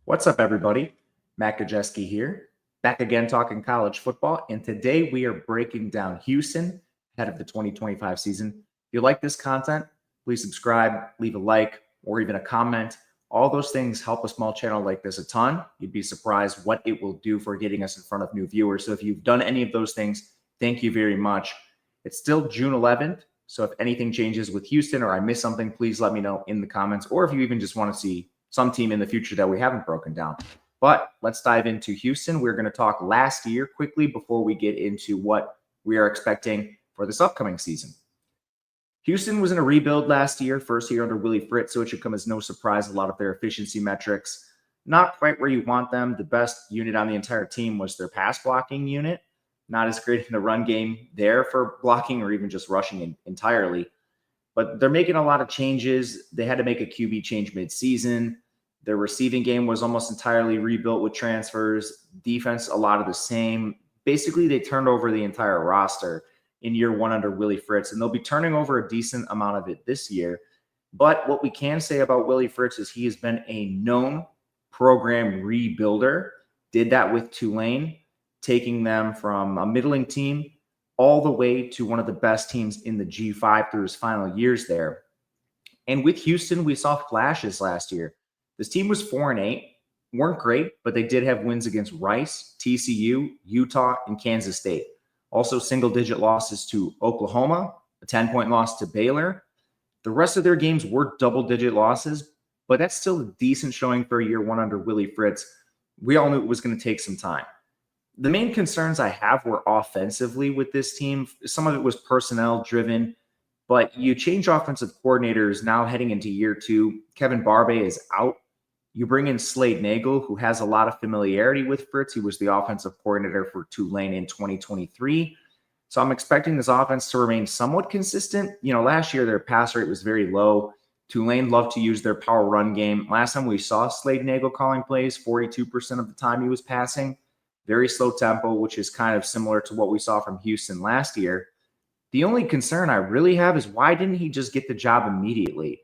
What's up, everybody? Matt Gajewski here, back again talking college football. And today we are breaking down Houston ahead of the 2025 season. If you like this content, please subscribe, leave a like, or even a comment. All those things help a small channel like this a ton. You'd be surprised what it will do for getting us in front of new viewers. So if you've done any of those things, thank you very much. It's still June 11th. So if anything changes with Houston or I miss something, please let me know in the comments. Or if you even just want to see some team in the future that we haven't broken down. But let's dive into Houston. We're going to talk last year quickly before we get into what we are expecting for this upcoming season. Houston was in a rebuild last year, first year under Willie Fritz, so it should come as no surprise. A lot of their efficiency metrics, not quite where you want them. The best unit on the entire team was their pass blocking unit. Not as great in the run game there for blocking or even just rushing entirely. But they're making a lot of changes. They had to make a QB change midseason. Their receiving game was almost entirely rebuilt with transfers. Defense, a lot of the same. Basically, they turned over the entire roster in year one under Willie Fritz, and they'll be turning over a decent amount of it this year. But what we can say about Willie Fritz is he has been a known program rebuilder. Did that with Tulane, taking them from a middling team all the way to one of the best teams in the G5 through his final years there. And with Houston, we saw flashes last year. This team was 4-8, weren't great, but they did have wins against Rice, TCU, Utah, and Kansas State. Also single-digit losses to Oklahoma, a 10-point loss to Baylor. The rest of their games were double-digit losses, but that's still a decent showing for a year one under Willie Fritz. We all knew it was going to take some time. The main concerns I have were offensively with this team. Some of it was personnel driven, but you change offensive coordinators now heading into year two. Kevin Barbay is out. You bring in Slade Nagel, who has a lot of familiarity with Fritz. He was the offensive coordinator for Tulane in 2023. So I'm expecting this offense to remain somewhat consistent. Last year their pass rate was very low. Tulane loved to use their power run game. Last time we saw Slade Nagel calling plays, 42% of the time he was passing. Very slow tempo, which is kind of similar to what we saw from Houston last year. The only concern I really have is why didn't he just get the job immediately?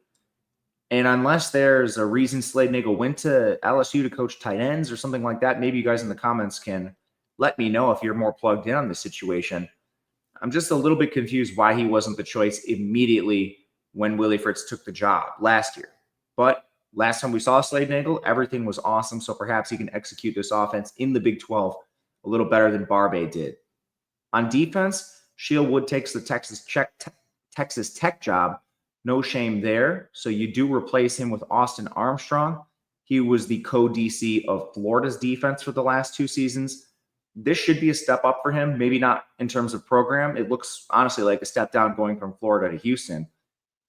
And unless there's a reason Slade Nagel went to LSU to coach tight ends or something like that, maybe you guys in the comments can let me know if you're more plugged in on the situation. I'm just a little bit confused why he wasn't the choice immediately when Willie Fritz took the job last year. But last time we saw Slade Nagel, everything was awesome, so perhaps he can execute this offense in the Big 12 a little better than Barbay did. On defense, Shield takes the Texas Tech job. No shame there. So you do replace him with Austin Armstrong. He was the co-DC of Florida's defense for the last two seasons. This should be a step up for him, maybe not in terms of program. It looks honestly like a step down going from Florida to Houston.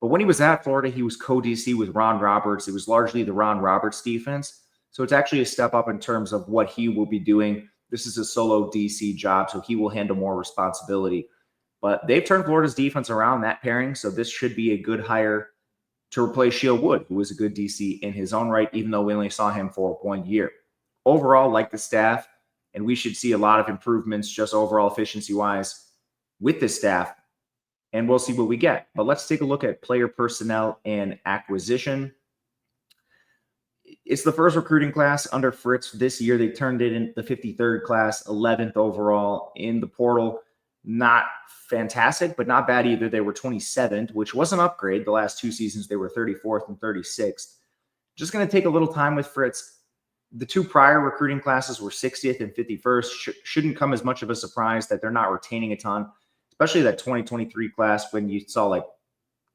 But when he was at Florida, he was co-DC with Ron Roberts. It was largely the Ron Roberts defense. So it's actually a step up in terms of what he will be doing. This is a solo DC job, so he will handle more responsibility. But they've turned Florida's defense around, that pairing, so this should be a good hire to replace Shield Wood, who was a good DC in his own right, even though we only saw him for 1 year. Overall, like the staff, and we should see a lot of improvements just overall efficiency-wise with this staff. And we'll see what we get. But let's take a look at player personnel and acquisition. It's the first recruiting class under Fritz this year. They turned it in the 53rd class, 11th overall in the portal. Not fantastic, but not bad either. They were 27th, which was an upgrade. The last two seasons, they were 34th and 36th. Just going to take a little time with Fritz. The two prior recruiting classes were 60th and 51st. Shouldn't come as much of a surprise that they're not retaining a ton. Especially that 2023 class when you saw like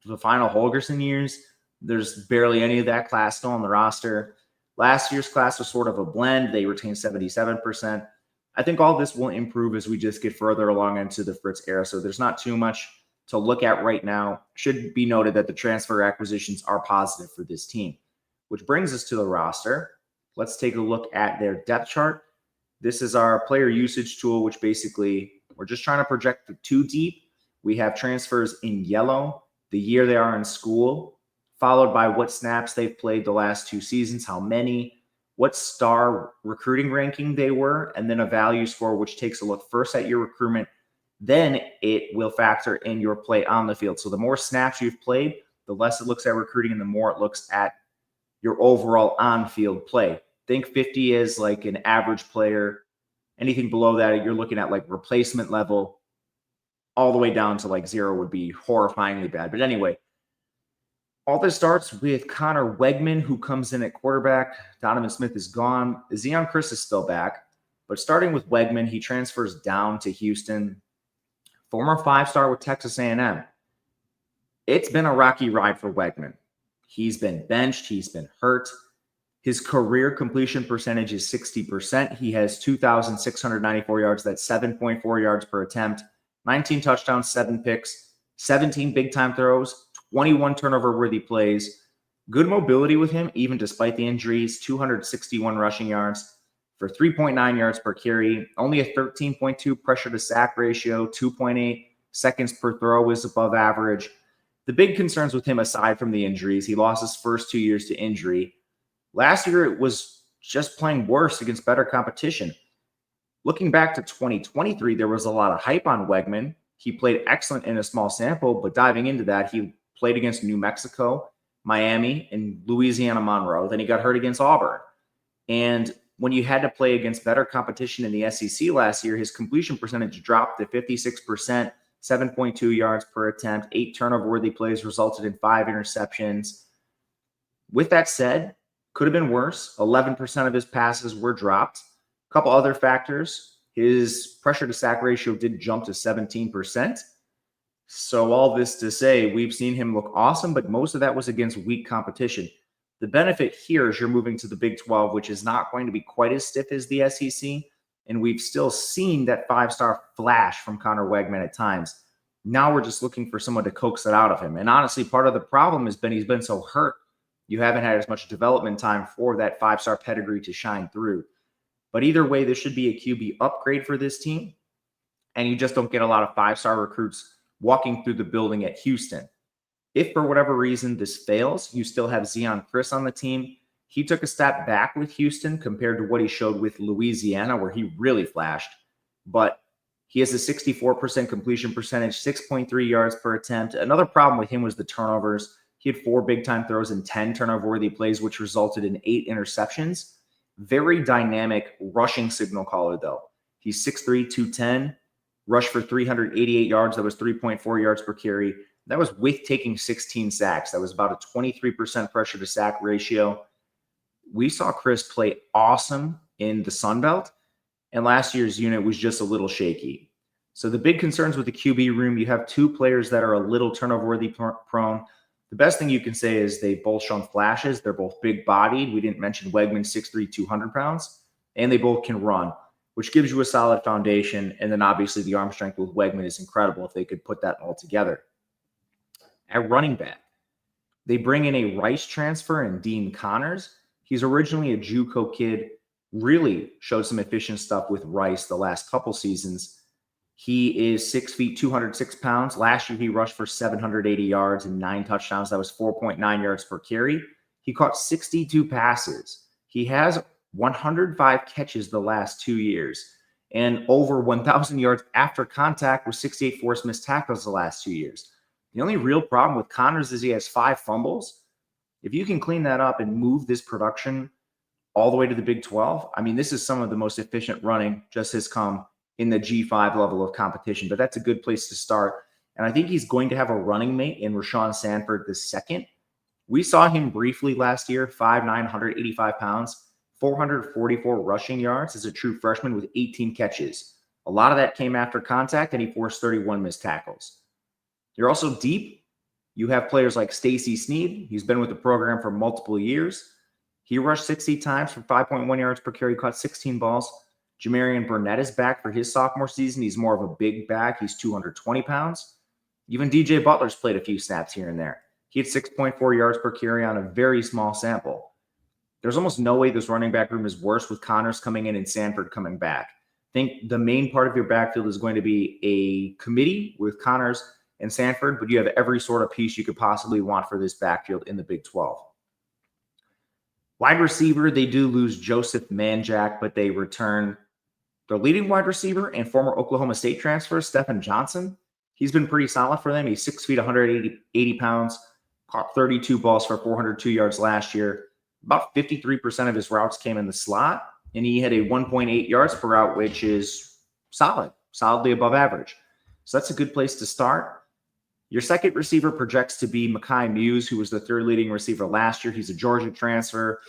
the final Holgerson years, there's barely any of that class still on the roster. Last year's class was sort of a blend. They retained 77%. I think all this will improve as we just get further along into the Fritz era. So there's not too much to look at right now. Should be noted that the transfer acquisitions are positive for this team, which brings us to the roster. Let's take a look at their depth chart. This is our player usage tool, which basically we're just trying to project the two deep. We have transfers in yellow, the year they are in school, followed by what snaps they've played the last two seasons, how many, what star recruiting ranking they were, and then a value score, which takes a look first at your recruitment. Then it will factor in your play on the field. So the more snaps you've played, the less it looks at recruiting and the more it looks at your overall on-field play. Think 50 is like an average player. Anything below that, you're looking at like replacement level. All the way down to like 0 would be horrifyingly bad. But anyway, all this starts with Connor Wegman, who comes in at quarterback. Donovan Smith is gone. Zeon Chris is still back. But starting with Wegman, he transfers down to Houston. Former 5-star with Texas A&M. It's been a rocky ride for Wegman. He's been benched. He's been hurt. His career completion percentage is 60%. He has 2,694 yards. That's 7.4 yards per attempt. 19 touchdowns, 7 picks, 17 big-time throws, 21 turnover-worthy plays. Good mobility with him, even despite the injuries. 261 rushing yards for 3.9 yards per carry. Only a 13.2 pressure-to-sack ratio. 2.8 seconds per throw is above average. The big concerns with him, aside from the injuries, he lost his first 2 years to injury. Last year, it was just playing worse against better competition. Looking back to 2023, there was a lot of hype on Wegman. He played excellent in a small sample, but diving into that, he played against New Mexico, Miami, and Louisiana Monroe. Then he got hurt against Auburn. And when you had to play against better competition in the SEC last year, his completion percentage dropped to 56%, 7.2 yards per attempt, 8 turnover-worthy plays resulted in 5 interceptions. With that said, could have been worse. 11% of his passes were dropped. A couple other factors. His pressure to sack ratio did jump to 17%. So all this to say, we've seen him look awesome, but most of that was against weak competition. The benefit here is you're moving to the Big 12, which is not going to be quite as stiff as the SEC. And we've still seen that 5-star flash from Connor Wegman at times. Now we're just looking for someone to coax it out of him. And honestly, part of the problem has been he's been so hurt. You haven't had as much development time for that 5-star pedigree to shine through. But either way, this should be a QB upgrade for this team. And you just don't get a lot of 5-star recruits walking through the building at Houston. If for whatever reason this fails, you still have Zeon Chris on the team. He took a step back with Houston compared to what he showed with Louisiana, where he really flashed. But he has a 64% completion percentage, 6.3 yards per attempt. Another problem with him was the turnovers. He had 4 big-time throws and 10 turnover-worthy plays, which resulted in 8 interceptions. Very dynamic rushing signal caller, though. He's 6'3", 210, rushed for 388 yards. That was 3.4 yards per carry. That was with taking 16 sacks. That was about a 23% pressure to sack ratio. We saw Chris play awesome in the Sun Belt, and last year's unit was just a little shaky. So the big concerns with the QB room, you have 2 players that are a little turnover-worthy prone. The best thing you can say is they've both shown flashes. They're both big-bodied. We didn't mention Wegman, 6'3", 200 pounds, and they both can run, which gives you a solid foundation. And then obviously the arm strength with Wegman is incredible if they could put that all together. At running back, they bring in a Rice transfer and Dean Connors. He's originally a JUCO kid, really showed some efficient stuff with Rice the last couple seasons. He is 6 feet, 206 pounds. Last year, he rushed for 780 yards and 9 touchdowns. That was 4.9 yards per carry. He caught 62 passes. He has 105 catches the last 2 years and over 1,000 yards after contact with 68 forced missed tackles the last 2 years. The only real problem with Connors is he has 5 fumbles. If you can clean that up and move this production all the way to the Big 12, I mean, this is some of the most efficient running just has come in the G5 level of competition, but that's a good place to start. And I think he's going to have a running mate in Rashawn Sanford II. We saw him briefly last year, 5'9", 185 pounds, 444 rushing yards as a true freshman with 18 catches. A lot of that came after contact, and he forced 31 missed tackles. You're also deep. You have players like Stacy Sneed. He's been with the program for multiple years. He rushed 60 times for 5.1 yards per carry, caught 16 balls. Jamarian Burnett is back for his sophomore season. He's more of a big back. He's 220 pounds. Even DJ Butler's played a few snaps here and there. He had 6.4 yards per carry on a very small sample. There's almost no way this running back room is worse with Connors coming in and Sanford coming back. I think the main part of your backfield is going to be a committee with Connors and Sanford, but you have every sort of piece you could possibly want for this backfield in the Big 12. Wide receiver, they do lose Joseph Manjack, but they return their leading wide receiver and former Oklahoma State transfer, Stephen Johnson. He's been pretty solid for them. He's 6 feet, 180 pounds, caught 32 balls for 402 yards last year. about 53% of his routes came in the slot, and he had a 1.8 yards per route, which is solidly above average. So that's a good place to start. Your second receiver projects to be Mekhi Muse, who was the third leading receiver last year. He's a Georgia transfer,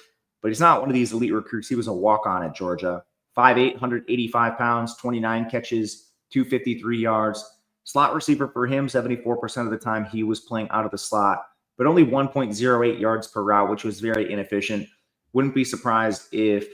but he's not one of these elite recruits. He was a walk-on at Georgia. 5'8", 185 pounds, 29 catches, 253 yards. Slot receiver for him, 74% of the time he was playing out of the slot, but only 1.08 yards per route, which was very inefficient. Wouldn't be surprised if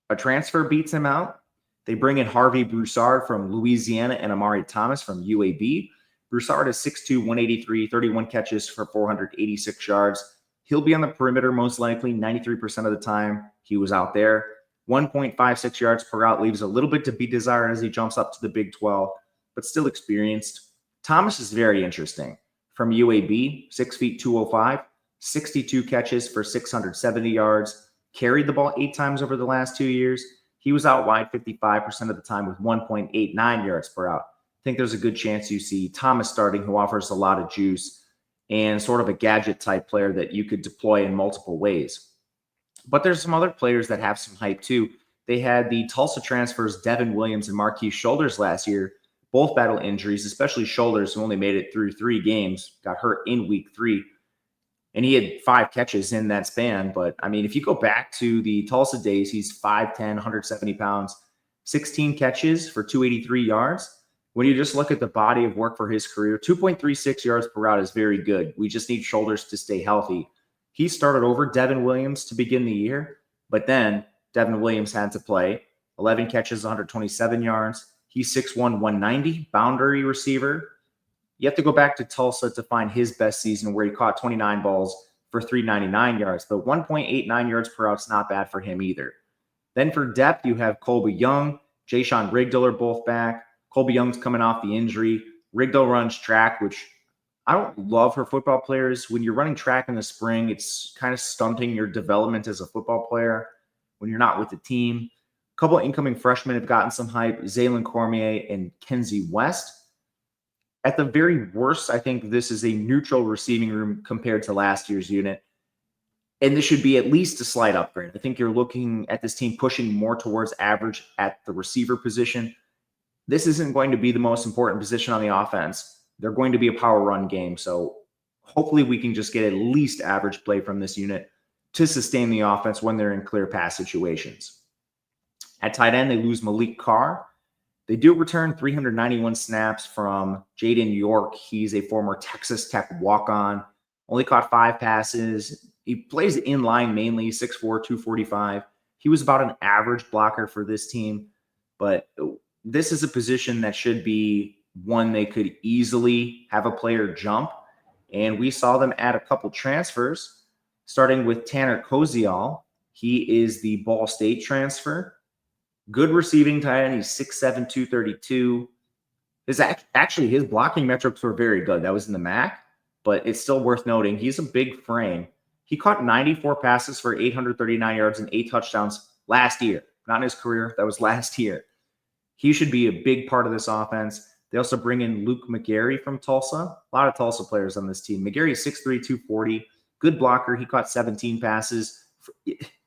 a transfer beats him out. They bring in Harvey Broussard from Louisiana and Amari Thomas from UAB. Broussard is 6'2", 183, 31 catches for 486 yards. He'll be on the perimeter most likely 93% of the time he was out there. 1.56 yards per route leaves a little bit to be desired as he jumps up to the Big 12, but still experienced. Thomas is very interesting. From UAB, 6 feet 205, 62 catches for 670 yards, carried the ball 8 times over the last 2 years. He was out wide 55% of the time with 1.89 yards per route. I think there's a good chance you see Thomas starting, who offers a lot of juice and sort of a gadget type player that you could deploy in multiple ways. But there's some other players that have some hype too. They had the Tulsa transfers Devin Williams and Marquise Shoulders last year. Both battle injuries, especially Shoulders, who only made it through 3 games, got hurt in week 3. And he had 5 catches in that span. But, I mean, if you go back to the Tulsa days, he's 5'10", 170 pounds, 16 catches for 283 yards. When you just look at the body of work for his career, 2.36 yards per route is very good. We just need Shoulders to stay healthy. He started over Devin Williams to begin the year, but then Devin Williams had to play. 11 catches, 127 yards. He's 6'1", 190, boundary receiver. You have to go back to Tulsa to find his best season where he caught 29 balls for 399 yards, but 1.89 yards per route is not bad for him either. Then for depth, you have Colby Young, Jayshon Rigdle are both back. Colby Young's coming off the injury. Rigdle runs track, which I don't love for football players. When you're running track in the spring, it's kind of stunting your development as a football player when you're not with the team. A couple of incoming freshmen have gotten some hype, Zaylen Cormier and Kenzie West. At the very worst, I think this is a neutral receiving room compared to last year's unit. And this should be at least a slight upgrade. I think you're looking at this team pushing more towards average at the receiver position. This isn't going to be the most important position on the offense. They're going to be a power run game. So hopefully we can just get at least average play from this unit to sustain the offense when they're in clear pass situations. At tight end, they lose Malik Carr. They do return 391 snaps from Jaden York. He's a former Texas Tech walk-on. Only caught 5 passes. He plays in line mainly, 6'4", 245. He was about an average blocker for this team, but this is a position that should be one they could easily have a player jump. And we saw them add a couple transfers, starting with Tanner Koziol. He is the Ball State transfer. Good receiving tight end. He's 6'7", 232. Actually, his blocking metrics were very good. That was in the MAC, but it's still worth noting. He's a big frame. He caught 94 passes for 839 yards and 8 touchdowns last year. Not in his career. That was last year. He should be a big part of this offense. They also bring in Luke McGarry from Tulsa. A lot of Tulsa players on this team. McGarry is 6'3", 240. Good blocker. He caught 17 passes.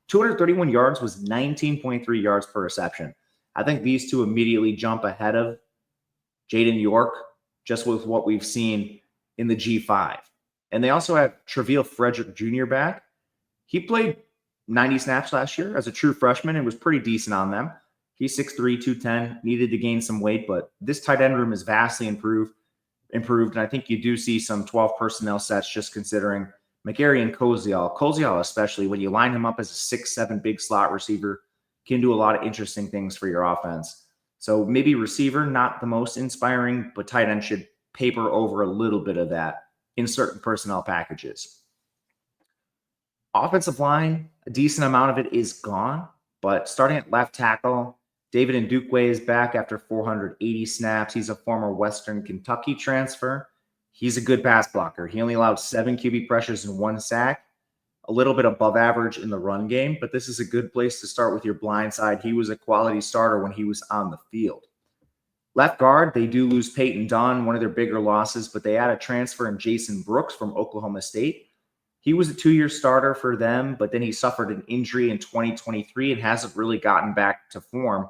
231 yards was 19.3 yards per reception. I think these two immediately jump ahead of Jaden York just with what we've seen in the G5. And they also have Tre'Ville Frederick Jr. back. He played 90 snaps last year as a true freshman and was pretty decent on them. He's 6'3", 210, needed to gain some weight, but this tight end room is vastly improved. And I think you do see some 12 personnel sets just considering McGarry and Koziol. Koziol especially, when you line him up as a 6'7" big slot receiver, can do a lot of interesting things for your offense. So maybe receiver, not the most inspiring, but tight end should paper over a little bit of that in certain personnel packages. Offensive line, a decent amount of it is gone, but starting at left tackle, David Ndukwe is back after 480 snaps. He's a former Western Kentucky transfer. He's a good pass blocker. He only allowed 7 QB pressures and 1 sack, a little bit above average in the run game, but this is a good place to start with your blind side. He was a quality starter when he was on the field. Left guard, they do lose Peyton Dunn, one of their bigger losses, but they add a transfer in Jason Brooks from Oklahoma State. He was a 2-year starter for them, but then he suffered an injury in 2023 and hasn't really gotten back to form.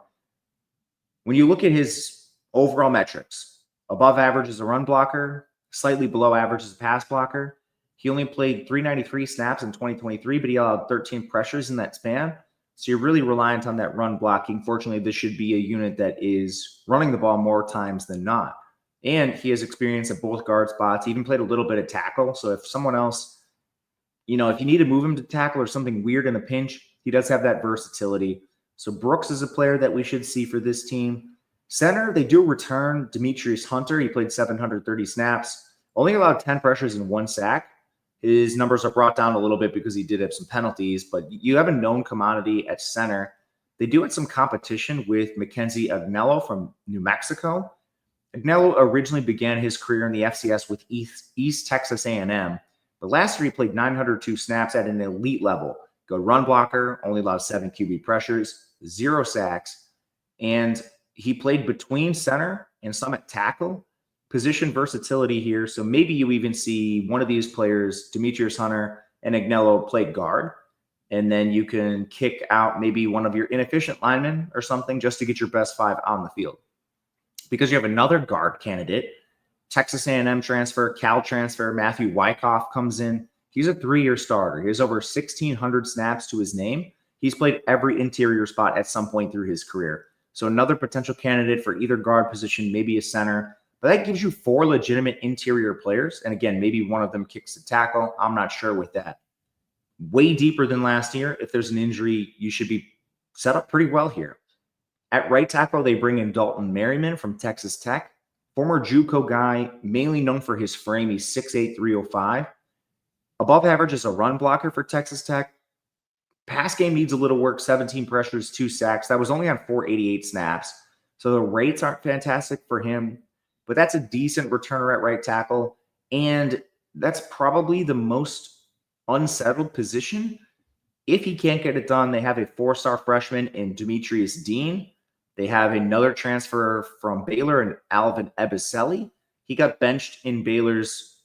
When you look at his overall metrics, above average as a run blocker, slightly below average as a pass blocker. He only played 393 snaps in 2023, but he allowed 13 pressures in that span. So you're really reliant on that run blocking. Fortunately, this should be a unit that is running the ball more times than not. And he has experience at both guard spots, he even played a little bit of tackle. So if someone else, if you need to move him to tackle or something weird in a pinch, he does have that versatility. So Brooks is a player that we should see for this team. Center, they do return Demetrius Hunter. He played 730 snaps, only allowed 10 pressures and 1 sack. His numbers are brought down a little bit because he did have some penalties, but you have a known commodity at center. They do have some competition with Mackenzie Agnello from New Mexico. Agnello originally began his career in the FCS with East Texas A&M, but last year he played 902 snaps at an elite level. Good run blocker, only allowed 7 QB pressures, 0 sacks, and he played between center and some at tackle. Position versatility here. So maybe you even see one of these players, Demetrius Hunter and Agnello, play guard. And then you can kick out maybe one of your inefficient linemen or something just to get your best 5 on the field. Because you have another guard candidate, Texas A&M transfer, Cal transfer, Matthew Wyckoff comes in. He's a 3-year starter. He has over 1,600 snaps to his name. He's played every interior spot at some point through his career. So another potential candidate for either guard position, maybe a center. But that gives you 4 legitimate interior players. And again, maybe one of them kicks the tackle. I'm not sure with that. Way deeper than last year. If there's an injury, you should be set up pretty well here. At right tackle, they bring in Dalton Merriman from Texas Tech. Former JUCO guy, mainly known for his frame. He's 6'8", 305. Above average as a run blocker for Texas Tech. Pass game needs a little work, 17 pressures, 2 sacks. That was only on 488 snaps. So the rates aren't fantastic for him, but that's a decent returner at right tackle. And that's probably the most unsettled position. If he can't get it done, they have a 4-star freshman in Demetrius Dean. They have another transfer from Baylor in Alvin Ebiselli. He got benched in Baylor's,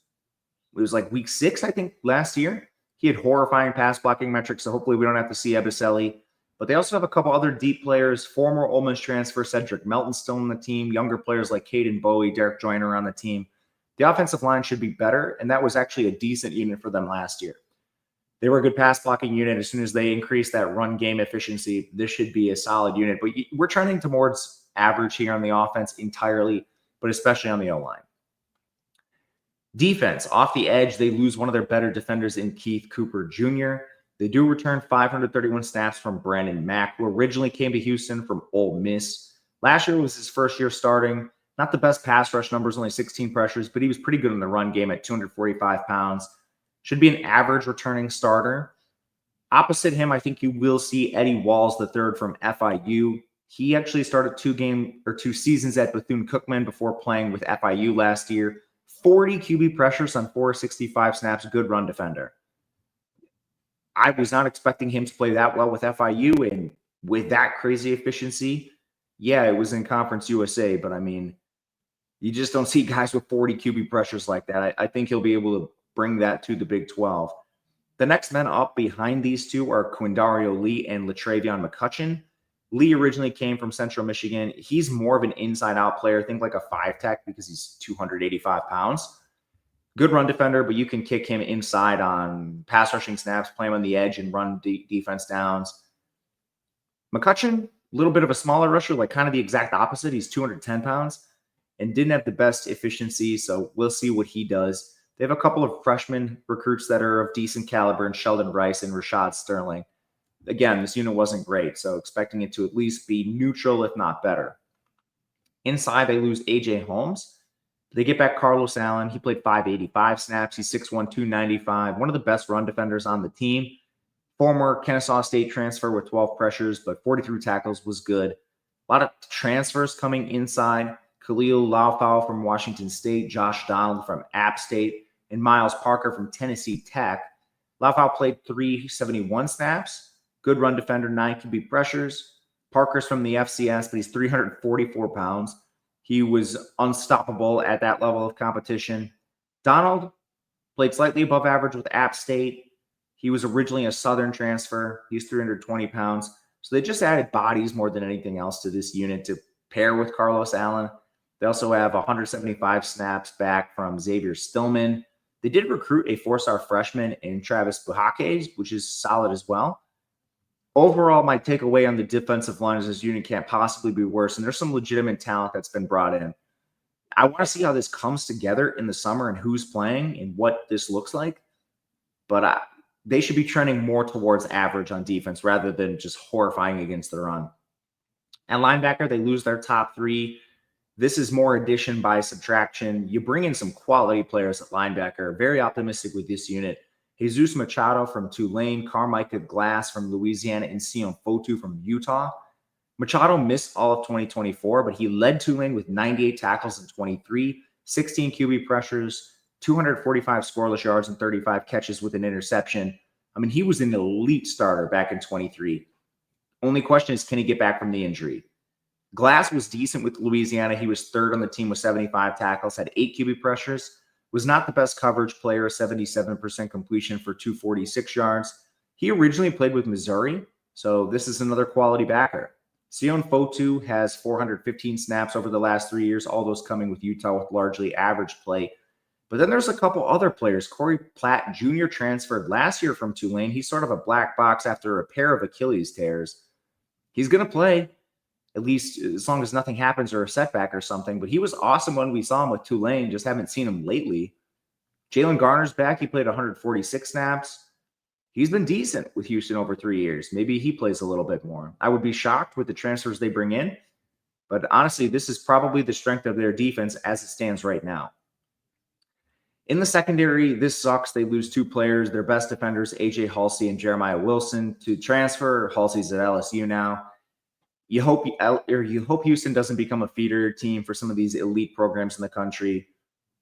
it was like week 6, I think, last year. He had horrifying pass blocking metrics, so hopefully we don't have to see Ebiselli. But they also have a couple other deep players, former Ole Miss transfer Cedric Melton still on the team, younger players like Caden Bowie, Derek Joyner on the team. The offensive line should be better, and that was actually a decent unit for them last year. They were a good pass blocking unit. As soon as they increase that run game efficiency, this should be a solid unit. But we're trending towards average here on the offense entirely, but especially on the O-line. Defense, off the edge, they lose one of their better defenders in Keith Cooper Jr. They do return 531 snaps from Brandon Mack, who originally came to Houston from Ole Miss. Last year was his first year starting. Not the best pass rush numbers, only 16 pressures, but he was pretty good in the run game at 245 pounds. Should be an average returning starter. Opposite him, I think you will see Eddie Walls III from FIU. He actually started 2 seasons at Bethune-Cookman before playing with FIU last year. 40 QB pressures on 465 snaps, good run defender. I was not expecting him to play that well with FIU and with that crazy efficiency. Yeah, it was in Conference USA, but I mean, you just don't see guys with 40 QB pressures like that. I think he'll be able to bring that to the Big 12. The next men up behind these two are Quindario Lee and Latravion McCutcheon. Lee originally came from Central Michigan. He's more of an inside-out player. Think like a 5-tech because he's 285 pounds. Good run defender, but you can kick him inside on pass rushing snaps, play him on the edge, and run defense downs. McCutcheon, a little bit of a smaller rusher, like kind of the exact opposite. He's 210 pounds and didn't have the best efficiency, so we'll see what he does. They have a couple of freshman recruits that are of decent caliber in Sheldon Rice and Rashad Sterling. Again, this unit wasn't great, so expecting it to at least be neutral, if not better. Inside, they lose A.J. Holmes. They get back Carlos Allen. He played 585 snaps. He's 6'1", 295. One of the best run defenders on the team. Former Kennesaw State transfer with 12 pressures, but 43 tackles was good. A lot of transfers coming inside. Khalil Laufau from Washington State, Josh Donald from App State, and Miles Parker from Tennessee Tech. Laufau played 371 snaps. Good run defender, 9 QB pressures. Parker's from the FCS, but he's 344 pounds. He was unstoppable at that level of competition. Donald, Played slightly above average with App State. He was originally a Southern transfer. He's 320 pounds. So they just added bodies more than anything else to this unit to pair with Carlos Allen. They also have 175 snaps back from Xavier Stillman. They did recruit a four-star freshman in Travis Buhakes, which is solid as well. Overall, my takeaway on the defensive line is this unit can't possibly be worse, and there's some legitimate talent that's been brought in. I want to see how this comes together in the summer and who's playing and what this looks like. But they should be trending more towards average on defense rather than just horrifying against the run. At linebacker, they lose their top three. This is more addition by subtraction. You bring in some quality players at linebacker. Very optimistic with this unit. Jesus Machado from Tulane, Carmicah Glass from Louisiana, and Sion Fotu from Utah. Machado missed all of 2024, but he led Tulane with 98 tackles in 23, 16 QB pressures, 245 scoreless yards, and 35 catches with an interception. I mean, he was an elite starter back in 23. Only question is, can he get back from the injury? Glass was decent with Louisiana. He was third on the team with 75 tackles, had 8 QB pressures, was not the best coverage player, 77% completion for 246 yards. He originally played with Missouri, so this is another quality backer. Sion Fotu has 415 snaps over the last 3 years, all those coming with Utah with largely average play. But then there's a couple other players. Corey Platt Jr. transferred last year from Tulane. He's sort of a black box after a pair of Achilles tears. He's going to play, at least as long as nothing happens or a setback or something. But he was awesome when we saw him with Tulane. Just haven't seen him lately. Jalen Garner's back. He played 146 snaps. He's been decent with Houston over 3 years. Maybe he plays a little bit more. I would be shocked with the transfers they bring in. But honestly, this is probably the strength of their defense as it stands right now. In the secondary, this sucks. They lose 2 players. Their best defenders, A.J. Halsey and Jeremiah Wilson, to transfer. Halsey's at LSU now. You hope Houston doesn't become a feeder team for some of these elite programs in the country,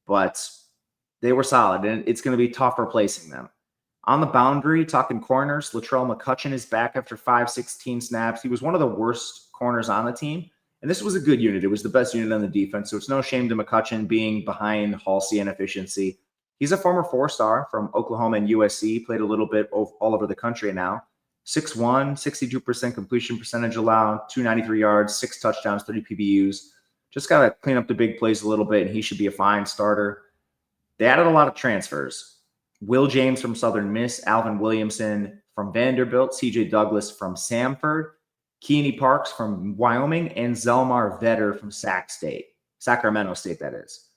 but they were solid, and it's going to be tough replacing them. On the boundary, talking corners, Latrell McCutcheon is back after 516 snaps. He was one of the worst corners on the team, and this was a good unit. It was the best unit on the defense, so it's no shame to McCutcheon being behind Halsey in efficiency. He's a former 4-star from Oklahoma and USC, played a little bit all over the country now. 6'1", 62% completion percentage allowed, 293 yards, 6 touchdowns, 30 PBUs. Just got to clean up the big plays a little bit, and he should be a fine starter. They added a lot of transfers. Will James from Southern Miss, Alvin Williamson from Vanderbilt, CJ Douglas from Samford, Keeney Parks from Wyoming, and Zelmar Vetter from Sacramento State, that is.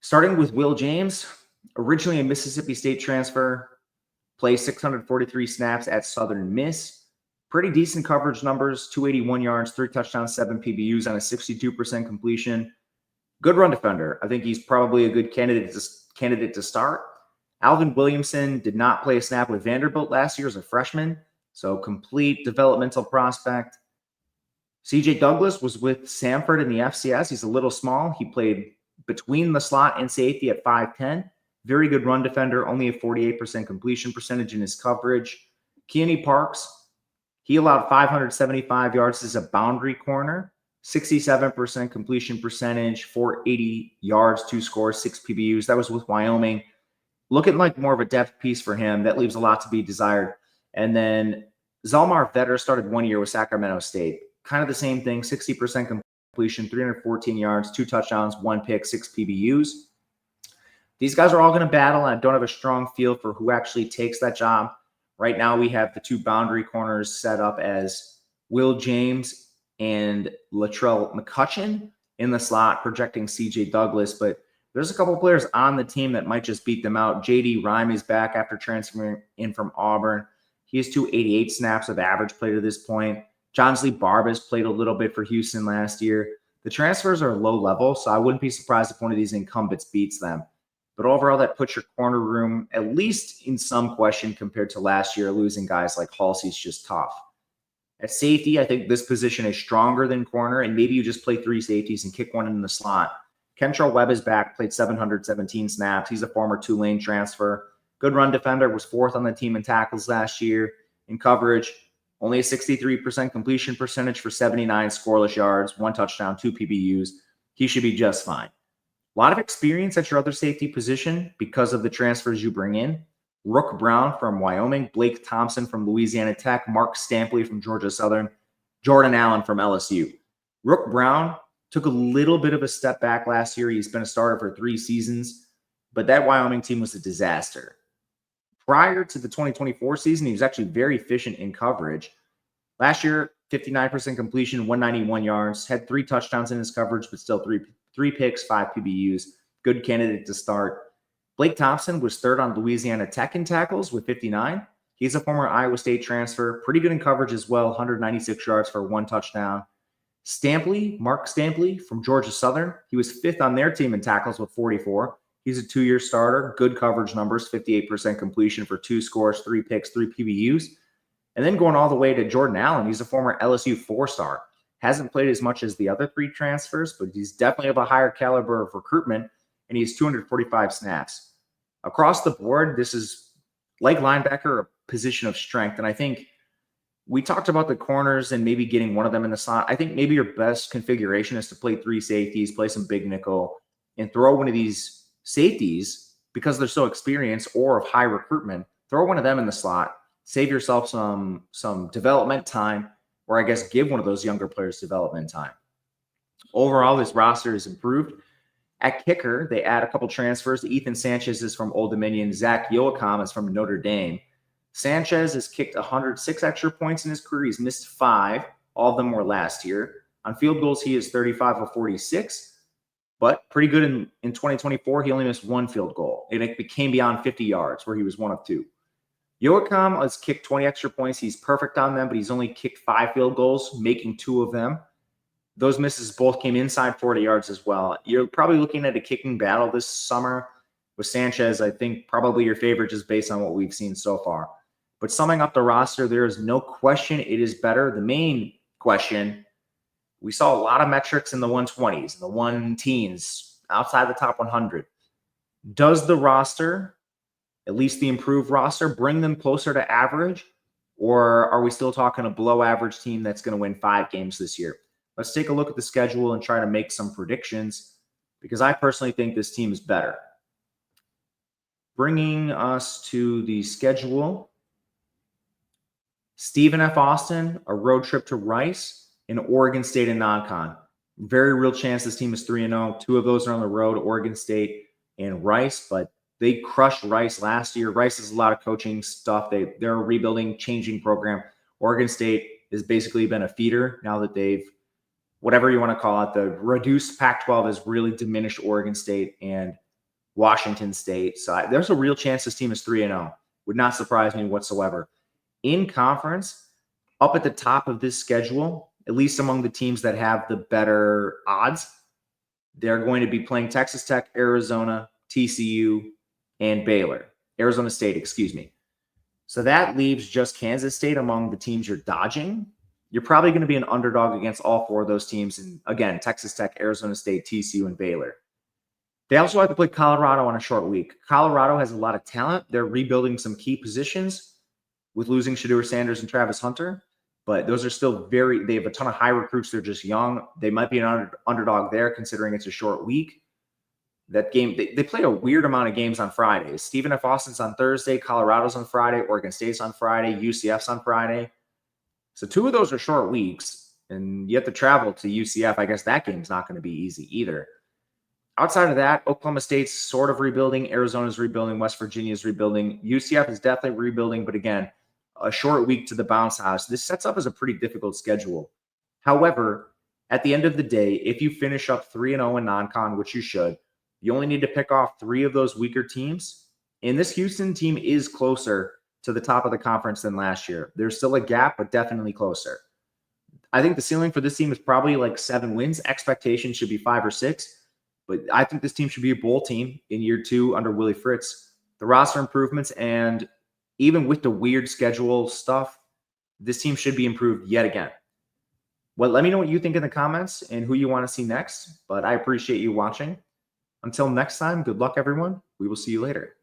Starting with Will James, originally a Mississippi State transfer, played 643 snaps at Southern Miss. Pretty decent coverage numbers, 281 yards, 3 touchdowns, 7 PBUs on a 62% completion. Good run defender. I think he's probably a good candidate to start. Alvin Williamson did not play a snap with Vanderbilt last year as a freshman, so complete developmental prospect. CJ Douglas was with Samford in the FCS. He's a little small. He played between the slot and safety at 5'10". Very good run defender, only a 48% completion percentage in his coverage. Keeney Parks, he allowed 575 yards as a boundary corner, 67% completion percentage, 480 yards, 2 scores, 6 PBUs. That was with Wyoming. Looking like more of a depth piece for him. That leaves a lot to be desired. And then Zelmar Vetter started 1 year with Sacramento State. Kind of the same thing, 60% completion, 314 yards, 2 touchdowns, 1 pick, 6 PBUs. These guys are all going to battle, and I don't have a strong feel for who actually takes that job. Right now, we have the 2 boundary corners set up as Will James and Latrell McCutcheon in the slot, projecting CJ Douglas, but there's a couple players on the team that might just beat them out. J.D. Rhyme is back after transferring in from Auburn. He has 288 snaps of average play to this point. Johnsley Barbas played a little bit for Houston last year. The transfers are low level, so I wouldn't be surprised if one of these incumbents beats them. But overall, that puts your corner room at least in some question compared to last year. Losing guys like Halsey's just tough. At safety, I think this position is stronger than corner, and maybe you just play 3 safeties and kick one in the slot. Kentrell Webb is back, played 717 snaps. He's a former Tulane transfer. Good run defender, was 4th on the team in tackles last year. In coverage, only a 63% completion percentage for 79 scoreless yards, 1 touchdown, 2 PBUs. He should be just fine. A lot of experience at your other safety position because of the transfers you bring in. Rook Brown from Wyoming, Blake Thompson from Louisiana Tech, Mark Stampley from Georgia Southern, Jordan Allen from LSU. Rook Brown took a little bit of a step back last year. He's been a starter for 3 seasons, but that Wyoming team was a disaster. Prior to the 2024 season, he was actually very efficient in coverage. Last year, 59% completion, 191 yards, had 3 touchdowns in his coverage, but still three picks, 5 PBUs. Good candidate to start. Blake Thompson was third on Louisiana Tech in tackles with 59. He's a former Iowa State transfer, pretty good in coverage as well, 196 yards for 1 touchdown. Mark Stampley from Georgia Southern, he was 5th on their team in tackles with 44. He's a 2-year starter, good coverage numbers, 58% completion for 2 scores, 3 picks, 3 PBUs. And then going all the way to Jordan Allen, he's a former LSU 4-star. Hasn't played as much as the other 3 transfers, but he's definitely of a higher caliber of recruitment, and he's 245 snaps. Across the board, this is, like linebacker, a position of strength. And I think we talked about the corners and maybe getting one of them in the slot. I think maybe your best configuration is to play 3 safeties, play some big nickel, and throw one of these safeties, because they're so experienced or of high recruitment, throw one of them in the slot. Save yourself some development time, or I guess give one of those younger players development time. Overall, this roster is improved. At kicker, they add a couple transfers. Ethan Sanchez is from Old Dominion. Zach Yoakam is from Notre Dame. Sanchez has kicked 106 extra points in his career. He's missed 5. All of them were last year. On field goals, he is 35 of 46, but pretty good in 2024. He only missed 1 field goal. It became beyond 50 yards, where he was 1 of 2. Yoakam has kicked 20 extra points. He's perfect on them, but he's only kicked 5 field goals, making 2 of them. Those misses both came inside 40 yards as well. You're probably looking at a kicking battle this summer with Sanchez. I think probably your favorite just based on what we've seen so far. But summing up the roster, there is no question it is better. The main question, we saw a lot of metrics in the 120s, the 1-teens, outside the top 100. Does the roster, at least the improved roster, bring them closer to average? Or are we still talking a below average team that's going to win 5 games this year? Let's take a look at the schedule and try to make some predictions, because I personally think this team is better. Bringing us to the schedule, Stephen F. Austin, a road trip to Rice, and Oregon State and non-con. Very real chance this team is 3-0. 2 of those are on the road, Oregon State and Rice, but they crushed Rice last year. Rice has a lot of coaching stuff. They're a rebuilding, changing program. Oregon State has basically been a feeder now that they've, whatever you want to call it, the reduced Pac-12 has really diminished Oregon State and Washington State. So there's a real chance this team is 3-0. Would not surprise me whatsoever. In conference, up at the top of this schedule, at least among the teams that have the better odds, they're going to be playing Texas Tech, Arizona, TCU, and Baylor. Arizona State, excuse me. So that leaves just Kansas State among the teams you're dodging. You're probably going to be an underdog against all 4 of those teams. And again, Texas Tech, Arizona State, TCU, and Baylor. They also have to play Colorado on a short week. Colorado has a lot of talent. They're rebuilding some key positions with losing Shedeur Sanders and Travis Hunter. But those are still they have a ton of high recruits. They're just young. They might be an underdog there considering it's a short week. That game, they play a weird amount of games on Fridays. Stephen F. Austin's on Thursday, Colorado's on Friday, Oregon State's on Friday, UCF's on Friday. So 2 of those are short weeks, and you have to travel to UCF. I guess that game's not going to be easy either. Outside of that, Oklahoma State's sort of rebuilding, Arizona's rebuilding, West Virginia's rebuilding. UCF is definitely rebuilding, but again, a short week to the bounce house. This sets up as a pretty difficult schedule. However, at the end of the day, if you finish up 3-0 in non-con, which you should, you only need to pick off 3 of those weaker teams. And this Houston team is closer to the top of the conference than last year. There's still a gap, but definitely closer. I think the ceiling for this team is probably like 7 wins. Expectations should be 5 or 6. But I think this team should be a bowl team in year 2 under Willie Fritz. The roster improvements, and even with the weird schedule stuff, this team should be improved yet again. Well, let me know what you think in the comments and who you want to see next. But I appreciate you watching. Until next time, good luck, everyone. We will see you later.